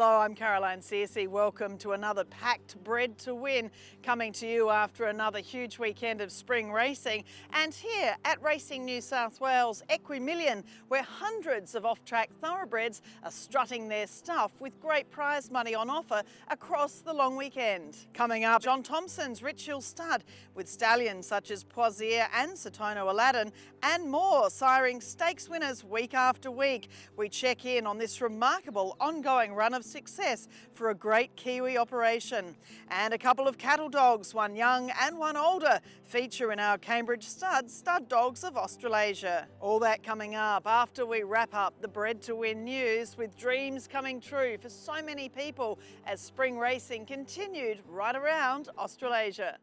Hello, I'm Searcy. Welcome to another packed Bred to Win, coming to you after another huge weekend of spring racing. And here at Racing New South Wales Equimillion, where hundreds of off-track thoroughbreds are strutting their stuff with great prize money on offer across the long weekend. Coming up, John Thomson's Rich Hill Stud, with stallions such as Poisier and Satono Aladdin, and more siring stakes winners week after week. We check in on this remarkable ongoing run of success for a great Kiwi operation. And a couple of cattle dogs, one young and one older, feature in our Cambridge Stud Dogs of Australasia. All that coming up after we wrap up the Bred to Win news, with dreams coming true for so many people as spring racing continued right around Australasia.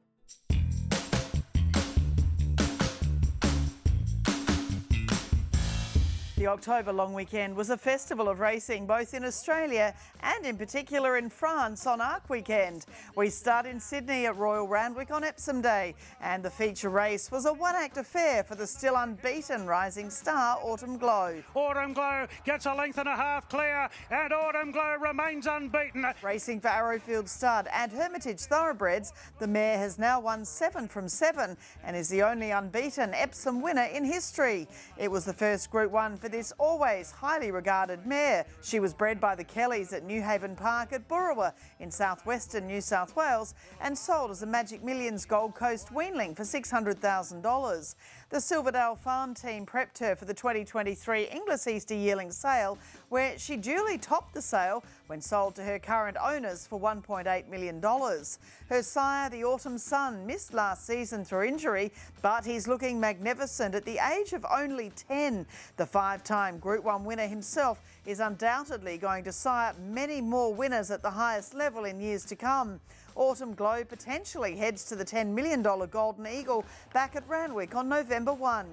The October long weekend was a festival of racing both in Australia and in particular in France on Arc Weekend. We start in Sydney at Royal Randwick on Epsom Day, and the feature race was a one-act affair for the still unbeaten rising star Autumn Glow. Autumn Glow gets a length and a half clear, and Autumn Glow remains unbeaten. Racing for Arrowfield Stud and Hermitage Thoroughbreds, the mare has now won 7 from 7 and is the only unbeaten Epsom winner in history. It was the first Group 1 for this always highly regarded mare. She was bred by the Kellys at Newhaven Park at Burrawa in southwestern New South Wales and sold as a Magic Millions Gold Coast weanling for $600,000. The Silverdale Farm team prepped her for the 2023 Inglis Easter Yearling sale, where she duly topped the sale when sold to her current owners for $1.8 million. Her sire, the Autumn Sun, missed last season through injury, but he's looking magnificent at the age of only 10. The five-time Group 1 winner himself is undoubtedly going to sire many more winners at the highest level in years to come. Autumn Glow potentially heads to the $10 million Golden Eagle back at Randwick on November 1.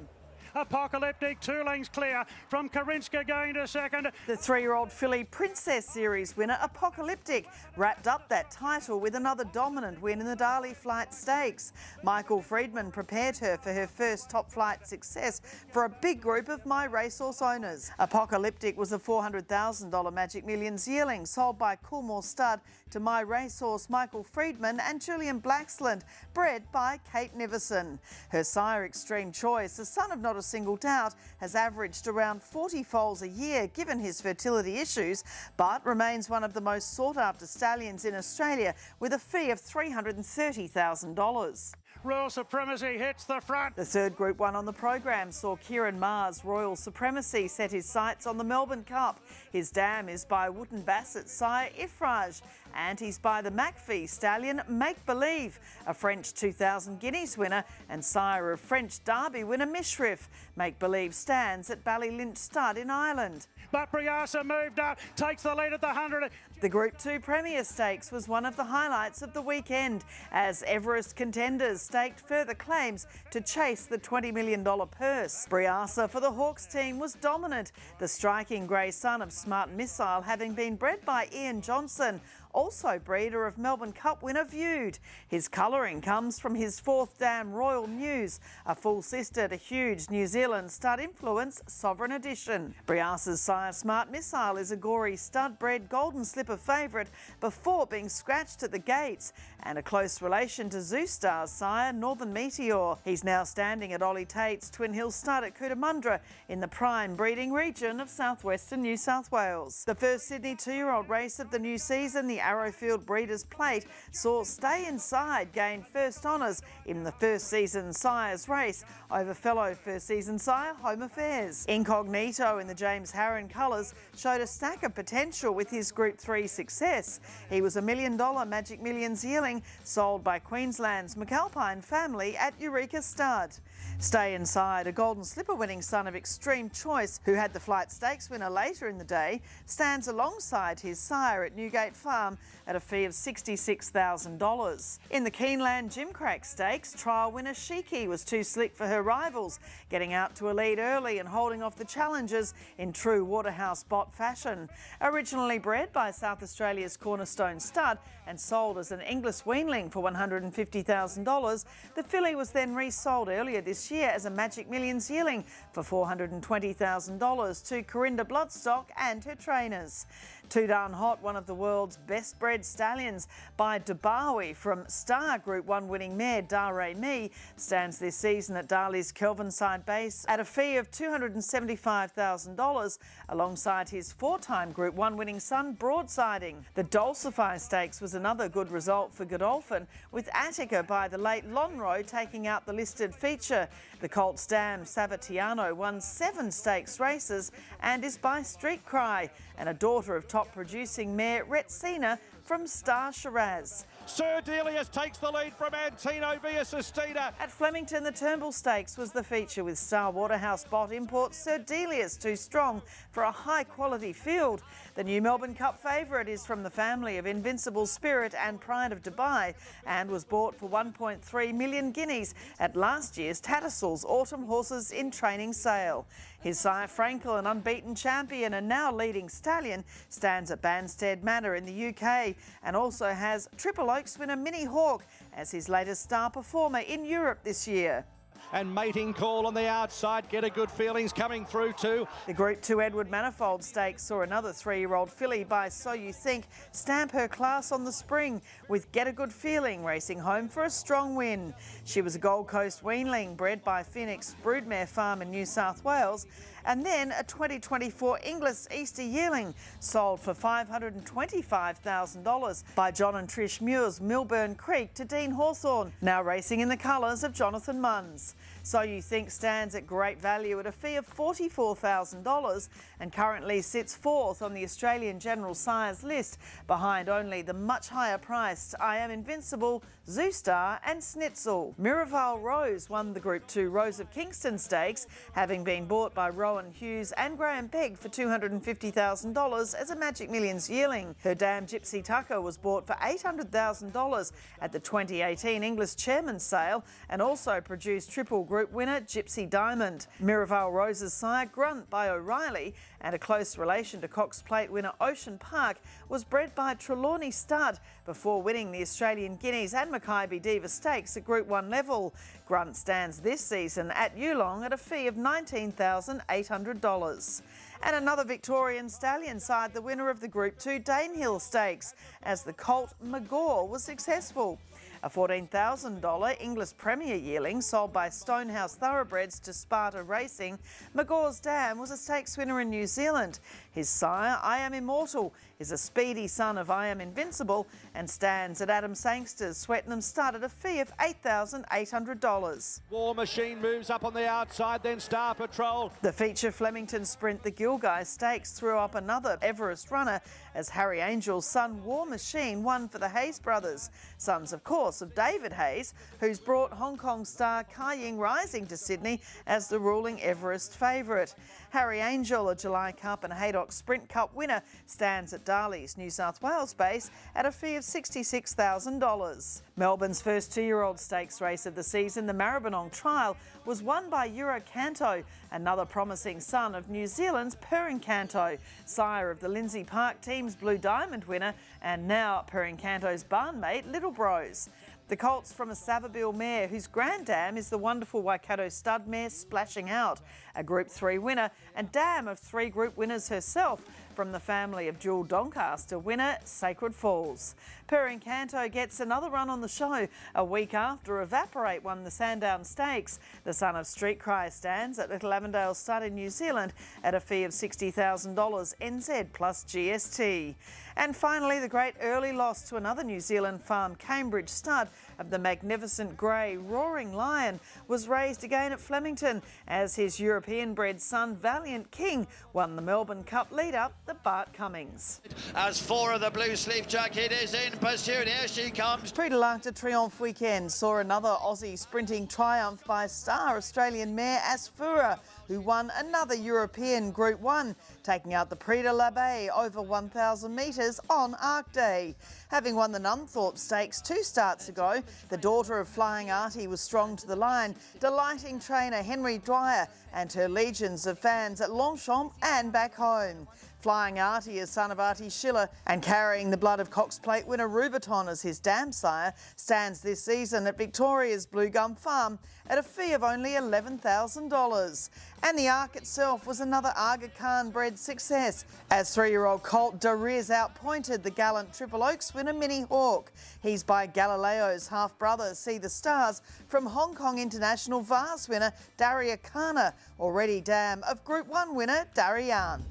Apocalyptic, 2 lengths clear from Karinska going to second. The 3-year-old filly Princess Series winner Apocalyptic wrapped up that title with another dominant win in the Darley Flight Stakes. Michael Freedman prepared her for her first top flight success for a big group of My Racehorse owners. Apocalyptic was a $400,000 Magic Millions yearling sold by Coolmore Stud to My Racehorse Michael Freedman and Julian Blaxland, bred by Kate Nivison. Her sire Extreme Choice, the son of Not a Single Doubt, has averaged around 40 foals a year given his fertility issues, but remains one of the most sought after stallions in Australia with a fee of $330,000. Royal Supremacy hits the front. The third Group 1 on the program saw Kieran Maher's Royal Supremacy set his sights on the Melbourne Cup. His dam is by Wooten Bassett's sire Ifraj, and he's by the McPhee stallion Make Believe, a French 2000 Guineas winner and sire of French Derby winner Mishrif. Make Believe stands at Ballylynch Stud in Ireland. But Prix moved up, takes the lead at the 100. The Group 2 Premier Stakes was one of the highlights of the weekend, as Everest contenders staked further claims to chase the $20 million purse. Prix for the Hawks team was dominant, the striking grey son of Smart Missile having been bred by Ian Johnson, also breeder of Melbourne Cup winner Viewed. His colouring comes from his 4th dam Royal News, a full sister to huge New Zealand stud influence Sovereign Edition. Briassa's sire Smart Missile is a gory stud-bred Golden Slipper favourite before being scratched at the gates, and a close relation to Zoo Star's sire Northern Meteor. He's now standing at Ollie Tate's Twin Hill Stud at Cootamundra in the prime breeding region of southwestern New South Wales. The first Sydney 2-year-old race of the new season, the Arrowfield Breeders' Plate, saw Stay Inside gain first honours in the first season sires race over fellow first season sire Home Affairs. Incognito in the James Harron colours showed a stack of potential with his Group 3 success. He was a $1 million Magic Millions yearling sold by Queensland's McAlpine family at Eureka Stud. Stay Inside, a Golden Slipper winning son of Extreme Choice, who had the Flight Stakes winner later in the day, stands alongside his sire at Newgate Farm at a fee of $66,000. In the Keeneland Gimcrack Stakes, trial winner Shiki was too slick for her rivals, getting out to a lead early and holding off the challengers in true Waterhouse Bot fashion. Originally bred by South Australia's Cornerstone Stud and sold as an Inglis weanling for $150,000, the filly was then resold earlier this year as a Magic Millions yearling for $420,000 to Corinda Bloodstock and her trainers. Too Darn Hot, one of the world's best bred stallions by Dubawi from Star Group 1 winning mare Dare Me, stands this season at Darley's Kelvinside base at a fee of $275,000 alongside his 4-time Group 1 winning son Broadsiding. The Dulcify Stakes was another good result for Godolphin, with Attica by the late Lonro taking out the listed feature. The Colt Stam Savatiano won 7 stakes races and is by Street Cry, and a daughter of top producing mare Retsina from Star Shiraz. Sir Delius takes the lead from Antino via Sistina. At Flemington, the Turnbull Stakes was the feature, with Star Waterhouse Bot import Sir Delius too strong for a high-quality field. The new Melbourne Cup favourite is from the family of Invincible Spirit and Pride of Dubai and was bought for 1.3 million guineas at last year's Tattersalls Autumn Horses in Training sale. His sire Frankel, an unbeaten champion and now leading stallion, stands at Banstead Manor in the UK and also has Triple Oaks winner Minnie Hawk as his latest star performer in Europe this year. And Mating Call on the outside, Get a Good Feelings coming through too. The Group 2 Edward Manifold Stakes saw another 3-year-old filly by So You Think stamp her class on the spring, with Get a Good Feeling racing home for a strong win. She was a Gold Coast weanling bred by Phoenix Broodmare Farm in New South Wales, and then a 2024 Inglis Easter yearling sold for $525,000 by John and Trish Muir's Millburn Creek to Dean Hawthorne, now racing in the colours of Jonathan Munns. So You Think stands at great value at a fee of $44,000 and currently sits 4th on the Australian General Sires list, behind only the much higher priced I Am Invincible, Zoostar and Snitzel. Miraval Rose won the Group 2 Rose of Kingston Stakes, having been bought by Rowan Hughes and Graham Pegg for $250,000 as a Magic Millions yearling. Her dam Gypsy Tucker was bought for $800,000 at the 2018 English Chairman's Sale and also produced Triple Group winner Gypsy Diamond. Miraval Rose's sire Grunt by O'Reilly, and a close relation to Cox Plate winner Ocean Park, was bred by Trelawney Stud before winning the Australian Guineas and Mackay Diva Stakes at Group 1 level. Grunt stands this season at Yulong at a fee of $19,800. And another Victorian stallion side the winner of the Group 2 Danehill Stakes, as the colt Magor was successful. A $14,000 English Premier yearling sold by Stonehouse Thoroughbreds to Sparta Racing, Magor's dam was a stakes winner in New Zealand. His sire, I Am Immortal, is a speedy son of I Am Invincible and stands at Adam Sangster's Swettenham Stud at a fee of $8,800. War Machine moves up on the outside, then Star Patrol. The feature Flemington Sprint, the Gilgai Stakes, threw up another Everest runner as Harry Angel's son War Machine won for the Hayes brothers, sons of course of David Hayes, who's brought Hong Kong star Kai Ying Rising to Sydney as the ruling Everest favourite. Harry Angel, a July Cup and Haydock Sprint Cup winner, stands at Darley's New South Wales base at a fee of $66,000. Melbourne's first 2-year-old stakes race of the season, the Maribyrnong Trial, was won by Eurocanto, another promising son of New Zealand's Perincanto, sire of the Lindsay Park team's Blue Diamond winner and now Perincanto's barnmate Little Bros. The colt's from a Savabeel mare whose granddam is the wonderful Waikato stud mare Splashing Out, a Group 3 winner and dam of 3 group winners herself from the family of dual Doncaster winner Sacred Falls. Perincanto gets another run on the show a week after Evaporate won the Sandown Stakes. The son of Street Cry stands at Little Avondale Stud in New Zealand at a fee of $60,000 NZ plus GST. And finally, the great early loss to another New Zealand farm Cambridge stud of the magnificent grey Roaring Lion was raised again at Flemington as his European-bred son Valiant King won the Melbourne Cup lead-up, the Bart Cummings. Asfoora, the blue sleeve jacket, is in pursuit. Here she comes. Prix de Triomphe weekend saw another Aussie sprinting triumph by star Australian mare Asfoora, who won another European Group 1, taking out the Prix de l'Abbaye over 1,000 metres on Arc Day. Having won the Nunthorpe Stakes 2 starts ago, the daughter of Flying Artie was strong to the line, delighting trainer Henry Dwyer and her legions of fans at Longchamp and back home. Flying Artie is son of Artie Schiller, and carrying the blood of Cox Plate winner Rubiton as his dam sire, stands this season at Victoria's Blue Gum Farm at a fee of only $11,000. And the Ark itself was another Aga Khan bred success, as 3-year-old colt Dariz outpointed the gallant Triple Oaks winner Mini Hawk. He's by Galileo's half-brother See the Stars from Hong Kong International Vase winner Daria Kana, already dam of Group 1 winner Darian.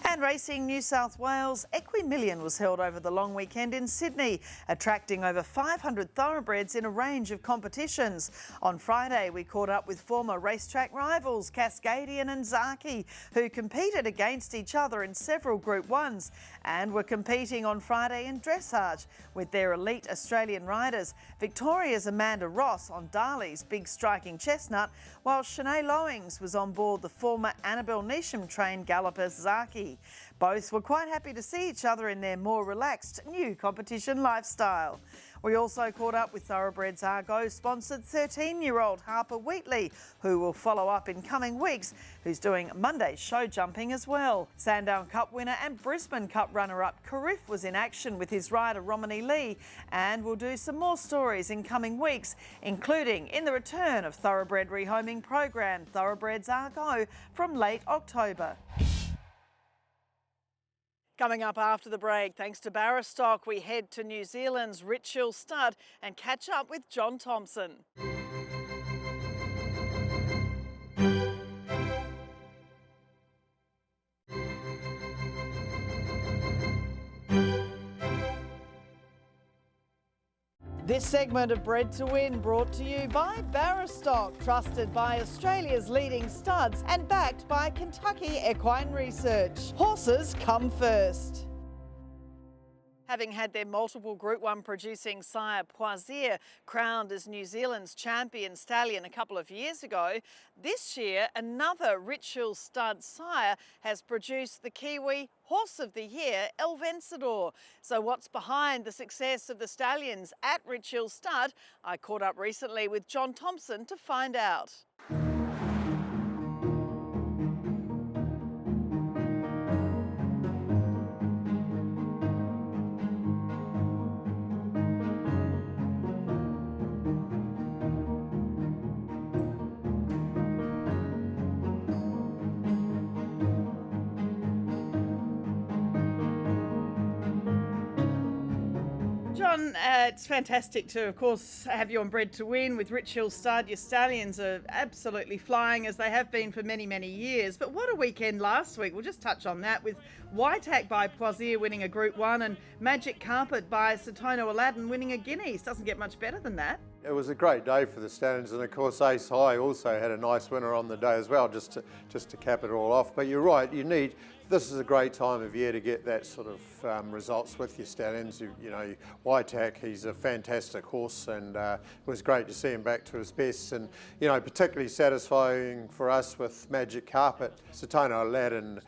And racing New South Wales, Equimillion was held over the long weekend in Sydney, attracting over 500 thoroughbreds in a range of competitions. On Friday, we caught up with former racetrack rivals Cascadian and Zaki, who competed against each other in several Group 1s and were competing on Friday in dressage with their elite Australian riders. Victoria's Amanda Ross on Darley's Big Striking Chestnut, while Shanae Lowings was on board the former Annabelle Neesham-trained galloper Zaki. Both were quite happy to see each other in their more relaxed new competition lifestyle. We also caught up with Thoroughbreds Argo-sponsored 13-year-old Harper Wheatley, who will follow up in coming weeks, who's doing Monday's show jumping as well. Sandown Cup winner and Brisbane Cup runner-up Carriff was in action with his rider Romany Lee, and we'll do some more stories in coming weeks, including in the return of Thoroughbred rehoming program Thoroughbreds Argo from late October. Coming up after the break, thanks to Barristock, we head to New Zealand's Richhill Stud and catch up with John Thomson. This segment of Bred to Win brought to you by Barristock, trusted by Australia's leading studs and backed by Kentucky Equine Research. Horses come first. Having had their multiple Group 1 producing sire Poisier crowned as New Zealand's champion stallion a couple of years ago, this year another Richhill stud sire has produced the Kiwi Horse of the Year, El Vencedor. So what's behind the success of the stallions at Richhill Stud? I caught up recently with John Thomson to find out. John, it's fantastic to, of course, have you on Bred to Win with Richhill Stud. Your stallions are absolutely flying, as they have been for many, many years. But what a weekend last week. We'll just touch on that with Whitehack by Poisier winning a Group 1 and Magic Carpet by Satono Aladdin winning a Guineas. Doesn't get much better than that. It was a great day for the stallions, and of course Ace High also had a nice winner on the day as well, just to cap it all off. But you're right, this is a great time of year to get that sort of results with your stallions. You know, Whitehack, he's a fantastic horse, and it was great to see him back to his best. And you know, particularly satisfying for us with Magic Carpet. Satono Aladdin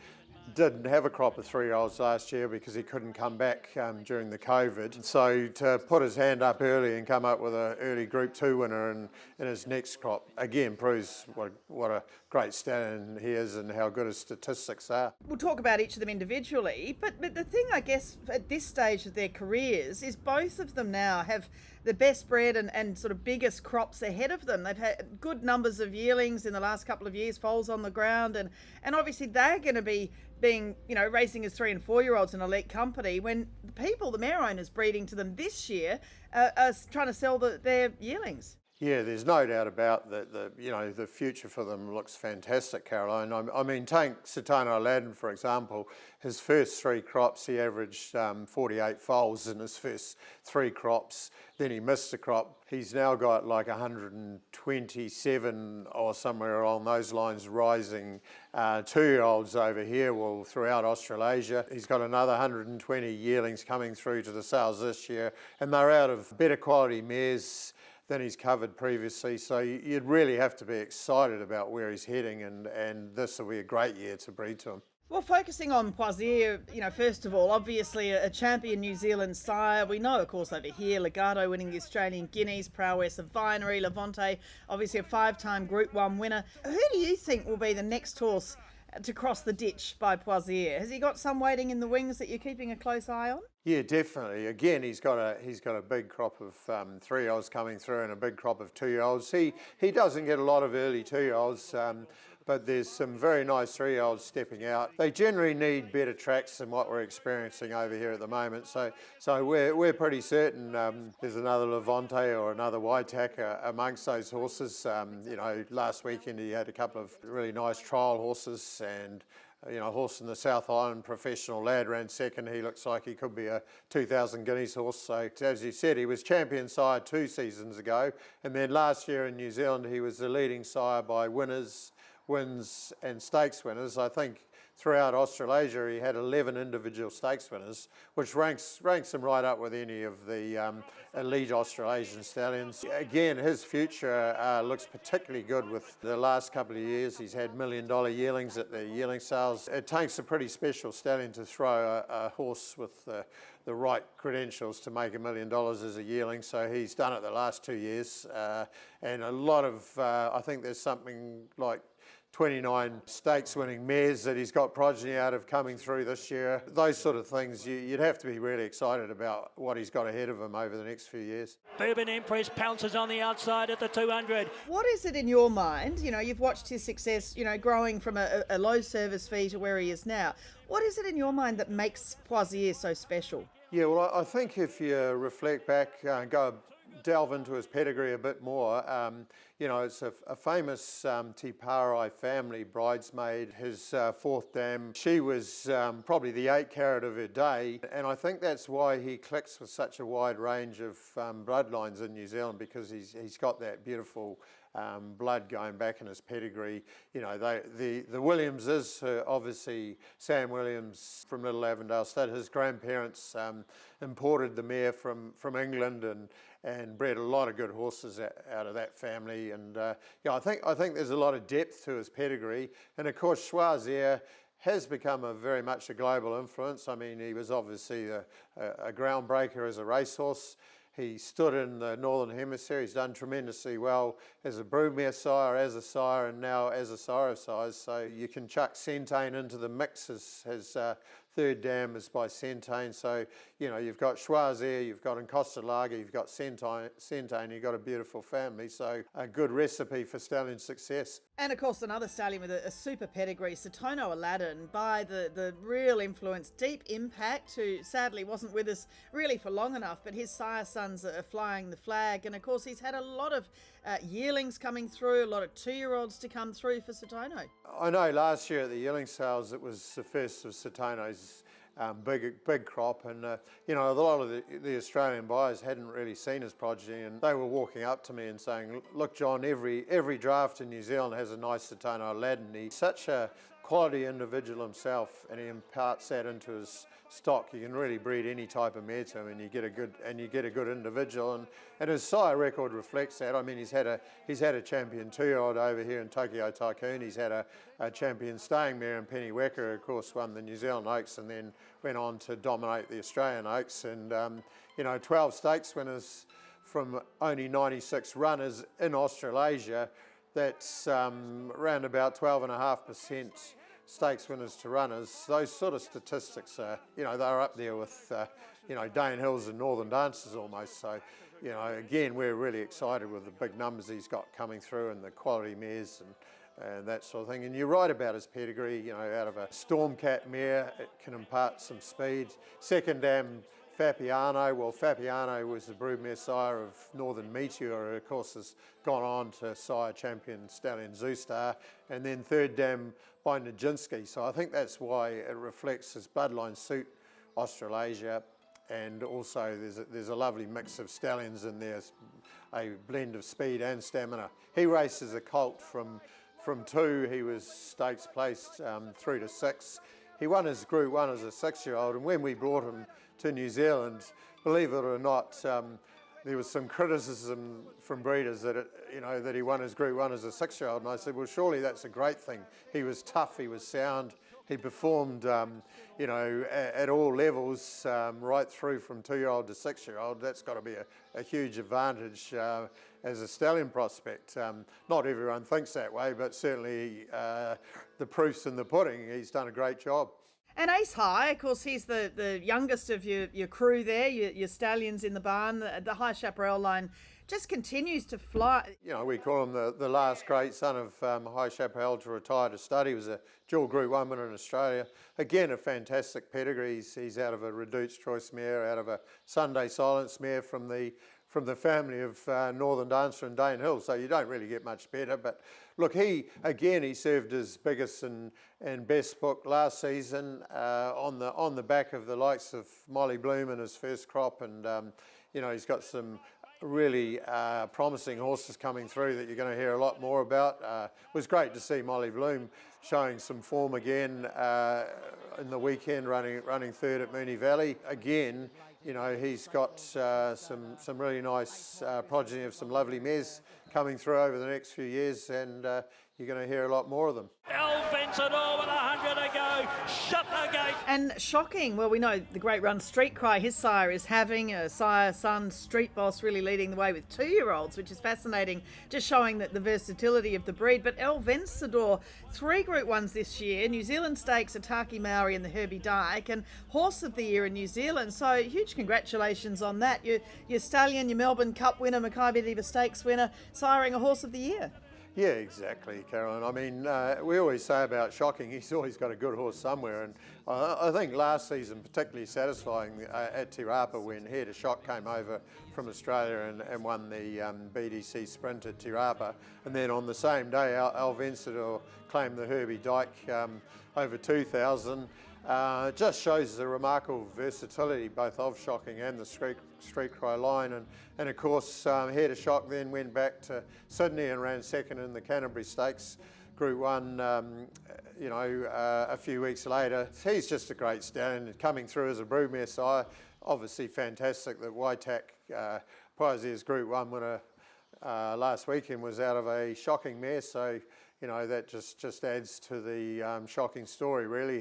didn't have a crop of 3-year-olds last year because he couldn't come back during the COVID. So to put his hand up early and come up with an early Group 2 winner in his next crop, again, proves what a great stallion he is and how good his statistics are. We'll talk about each of them individually, but the thing, I guess, at this stage of their careers is both of them now have the best bred and sort of biggest crops ahead of them. They've had good numbers of yearlings in the last couple of years, foals on the ground, and obviously they're going to be racing as 3- and 4-year-olds in elite company when the mare owners breeding to them this year are trying to sell their yearlings. Yeah, there's no doubt about that. The future for them looks fantastic, Caroline. I mean, take Satono Aladdin, for example. His first 3 crops, he averaged 48 foals in his first 3 crops. Then he missed a crop. He's now got like 127 or somewhere along those lines rising 2-year-olds over here, throughout Australasia. He's got another 120 yearlings coming through to the sales this year, and they're out of better quality mares than he's covered previously. So you'd really have to be excited about where he's heading, and this will be a great year to breed to him. Well, focusing on Poisier, first of all, obviously a champion New Zealand sire. We know, of course, over here, Legato winning the Australian Guineas, Prowess of Vinery, Levante, obviously a 5-time Group 1 winner. Who do you think will be the next horse to cross the ditch by Poisier. Has he got some waiting in the wings that you're keeping a close eye on? Yeah, definitely. Again, he's got a big crop of 3-year-olds coming through and a big crop of 2-year-olds. He doesn't get a lot of early 2-year-olds, but there's some very nice 3-year-olds stepping out. They generally need better tracks than what we're experiencing over here at the moment. So we're pretty certain there's another Levante or another Waitaka amongst those horses. Last weekend he had a couple of really nice trial horses, and a horse in the South Island, Professional Lad, ran second. He looks like he could be a 2,000 guineas horse. So as you said, he was champion sire 2 seasons ago, and then last year in New Zealand he was the leading sire by winners, wins and stakes winners. I think throughout Australasia he had 11 individual stakes winners, which ranks him right up with any of the elite Australasian stallions. Again, his future looks particularly good. With the last couple of years he's had $1 million yearlings at the yearling sales. It takes a pretty special stallion to throw a horse with the right credentials to make $1 million as a yearling, so he's done it the last 2 years, and a lot of I think there's something like 29 stakes winning mares that he's got progeny out of coming through this year. Those sort of things, you'd have to be really excited about what he's got ahead of him over the next few years. Bourbon Empress pounces on the outside at the 200. What is it in your mind? You've watched his success, growing from a low service fee to where he is now. What is it in your mind that makes Poisier so special? Yeah, well, I think if you reflect back and delve into his pedigree a bit more, it's a famous Tipari family bridesmaid. His fourth dam, she was probably the 8 carat of her day, and I think that's why he clicks with such a wide range of bloodlines in New Zealand, because he's got that beautiful blood going back in his pedigree. The Williams is obviously Sam Williams from Little Avondale Stud. His grandparents imported the mare from England and bred a lot of good horses out of that family. And I think there's a lot of depth to his pedigree. And of course, Choisier has become very much a global influence. I mean, he was obviously a groundbreaker as a racehorse. He stood in the Northern Hemisphere. He's done tremendously well as a broodmare sire, as a sire, and now as a sire of sires. So you can chuck Centane into the mix. His third dam is by Centane. So, you've got Choisier, you've got Encostalaga, you've got Centane, you've got a beautiful family. So a good recipe for stallion success. And of course, another stallion with a super pedigree, Satono Aladdin, by the real influence, Deep Impact, who sadly wasn't with us really for long enough, but his sire sons are flying the flag. And of course, he's had a lot of yearlings coming through, a lot of 2-year-olds to come through for Satono. I know last year at the yearling sales it was the first of Satono's big crop, and a lot of the Australian buyers hadn't really seen his progeny, and they were walking up to me and saying, "Look, John, every draft in New Zealand has a nice Satono Aladdin. He's such a quality individual himself, and he imparts that into his stock. You can really breed any type of mare to him, and you get a good individual. And his sire record reflects that. I mean, he's had a champion 2-year-old over here in Tokyo Tycoon. He's had a champion staying mare in Penny Wecker, of course, won the New Zealand Oaks, and then went on to dominate the Australian Oaks. And 12 stakes winners from only 96 runners in Australasia. That's around about 12.5% stakes winners to runners. Those sort of statistics are, they're up there with, Dane Hills and Northern Dancers almost. So, again, we're really excited with the big numbers he's got coming through and the quality mares and that sort of thing. And you're right about his pedigree, out of a Stormcat mare, it can impart some speed. Second dam, Fapiano. Well, Fapiano was the broodmare sire of Northern Meteor, of course, has gone on to sire champion stallion Zoostar. And then third dam by Nijinsky. So I think that's why it reflects his bloodline suit Australasia. And also there's a lovely mix of stallions in there, a blend of speed and stamina. He races a colt from 2, he was stakes placed through to 6. He won his Group 1 as a 6-year-old, and when we brought him to New Zealand, believe it or not, there was some criticism from breeders that he won his Group 1 as a 6-year-old, and I said, well, surely that's a great thing. He was tough, he was sound, he performed, you know, at all levels, right through from 2-year-old to 6-year-old. That's got to be a huge advantage as a stallion prospect. Not everyone thinks that way, but certainly the proof's in the pudding. He's done a great job. And Ace High, of course, he's the youngest of your crew there, your stallions in the barn. The High Chaparral line just continues to fly. You know, we call him the last great son of High Chaparral to retire to stud. He was a dual Group 1 winner in Australia. Again, a fantastic pedigree. He's out of a Reduced Choice mare, out of a Sunday Silence mare from the family of Northern Dancer and Dane Hill, so you don't really get much better. But look, he served his biggest and best book last season on the back of the likes of Molly Bloom in his first crop, and you know, he's got some really promising horses coming through that you're going to hear a lot more about. It was great to see Molly Bloom showing some form again in the weekend, running third at Moonee Valley. Again, you know, he's got some really nice progeny of some lovely mares coming through over the next few years, and you're going to hear a lot more of them. El Vencedor with 100 to go. Shut the gate. And shocking, well, we know the great run Street Cry, his sire is having a sire, son, Street Boss really leading the way with 2-year-olds, which is fascinating, just showing that the versatility of the breed. But El Vencedor, 3 Group 1s this year, New Zealand Stakes, Ataki Maori and the Herbie Dyke, and Horse of the Year in New Zealand. So huge congratulations on that. Your stallion, your Melbourne Cup winner, Mackay Diva Stakes winner, siring a Horse of the Year. Yeah, exactly, Caroline. I mean, we always say about Shocking, he's always got a good horse somewhere, and I think last season particularly satisfying at Tirapa when Hair to Shock came over from Australia and won the BDC Sprint at Tirapa, and then on the same day El Vencedor claimed the Herbie Dyke over 2,000. Just shows the remarkable versatility both of Shocking and the Street Cry line, and of course Hair to Shock then went back to Sydney and ran second in the Canterbury Stakes Group 1 you know, a few weeks later. He's just a great stallion coming through as a broodmare sire. Obviously fantastic that Waitak Prizier's Group 1 winner last weekend was out of a Shocking mare, so you know that just adds to the Shocking story really.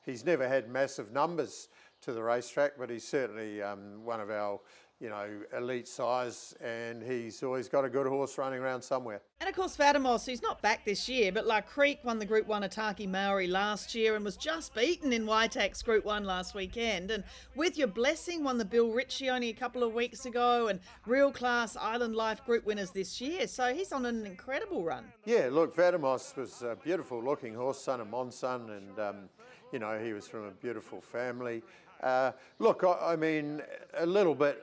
He's never had massive numbers to the racetrack, but he's certainly one of our, you know, elite sires, and he's always got a good horse running around somewhere. And of course, Fatimos, who's not back this year, but La Creek won the Group 1 Ataki Maori last year and was just beaten in Waitak's Group 1 last weekend. And With Your Blessing won the Bill Ritchie only a couple of weeks ago, and Real Class Island Life Group winners this year. So he's on an incredible run. Yeah, look, Fatimos was a beautiful looking horse, son of Monson, and you know, he was from a beautiful family. Look, I mean, a little bit,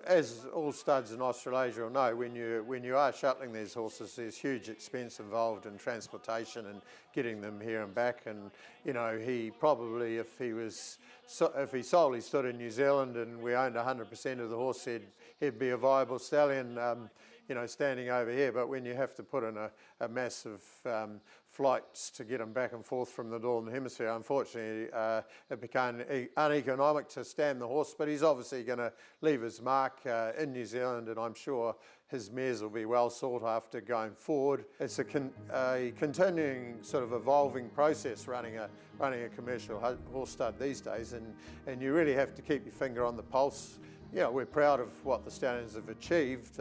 as all studs in Australasia will know, when you are shuttling these horses, there's huge expense involved in transportation and getting them here and back. And you know, he probably, if he solely stood in New Zealand and we owned 100% of the horse, he'd be a viable stallion, you know, standing over here. But when you have to put in a massive flights to get them back and forth from the Northern Hemisphere, unfortunately it became uneconomic to stand the horse, but he's obviously going to leave his mark in New Zealand, and I'm sure his mares will be well sought after going forward. It's a continuing sort of evolving process running a commercial horse stud these days, and you really have to keep your finger on the pulse. You know, we're proud of what the stallions have achieved.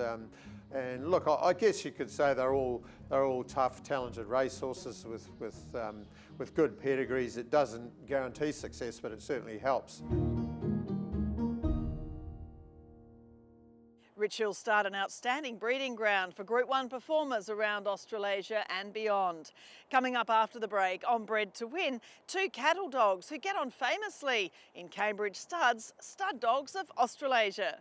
And look, I guess you could say they're all tough, talented racehorses with good pedigrees. It doesn't guarantee success, but it certainly helps. Rich Hill Stud, an outstanding breeding ground for Group 1 performers around Australasia and beyond. Coming up after the break, on Bred to Win, 2 cattle dogs who get on famously in Cambridge Stud's Stud Dogs of Australasia.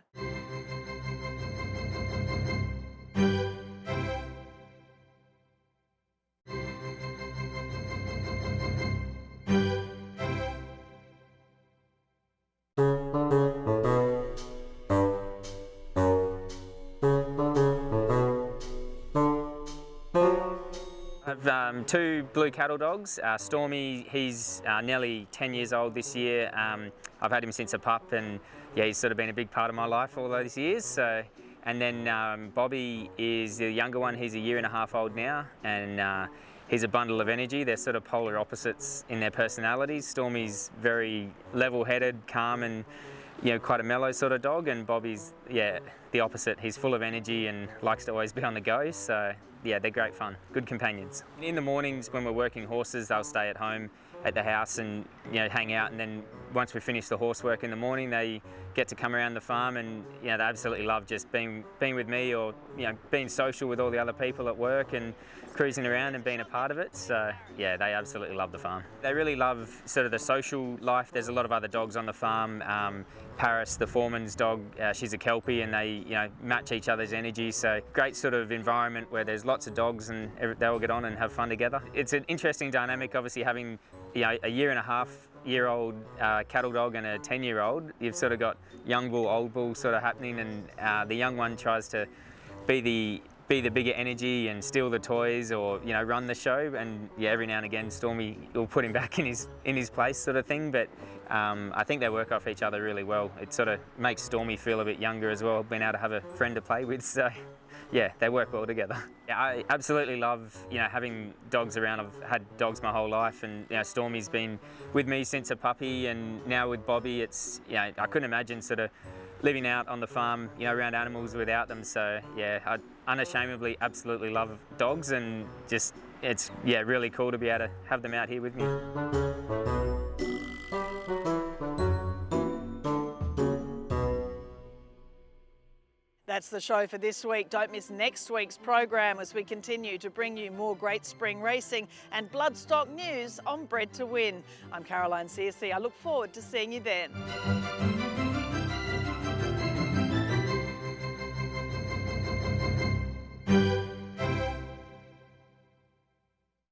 I've 2 blue cattle dogs. Stormy, he's nearly 10 years old this year. I've had him since a pup, and yeah, he's sort of been a big part of my life all those years. So, and then Bobby is the younger one. He's a 1.5 years old now, and he's a bundle of energy. They're sort of polar opposites in their personalities. Stormy's very level-headed, calm, and quite a mellow sort of dog, and Bobby's the opposite. He's full of energy and likes to always be on the go. So yeah, they're great fun, good companions. In the mornings when we're working horses, they'll stay at home at the house and hang out, and then once we finish the horse work in the morning, they get to come around the farm, and they absolutely love just being with me, or being social with all the other people at work and cruising around and being a part of it. So yeah, they absolutely love the farm. They really love sort of the social life. There's a lot of other dogs on the farm. Paris, the foreman's dog, she's a Kelpie, and they match each other's energy. So great sort of environment where there's lots of dogs and they all get on and have fun together. It's an interesting dynamic, obviously, having a 1.5-year-old cattle dog and a 10-year-old. You've sort of got young bull, old bull sort of happening, and the young one tries to be the bigger energy and steal the toys, or run the show, and every now and again Stormy will put him back in his place, sort of thing. But I think they work off each other really well. It sort of makes Stormy feel a bit younger as well, being able to have a friend to play with. So yeah, they work well together. Yeah, I absolutely love having dogs around. I've had dogs my whole life, and Stormy's been with me since a puppy, and now with Bobby, it's I couldn't imagine sort of living out on the farm, around animals without them. So yeah, I unashamedly absolutely love dogs, and just it's really cool to be able to have them out here with me. That's the show for this week. Don't miss next week's program as we continue to bring you more great spring racing and bloodstock news on Bred to Win. I'm Caroline Searcy. I look forward to seeing you then.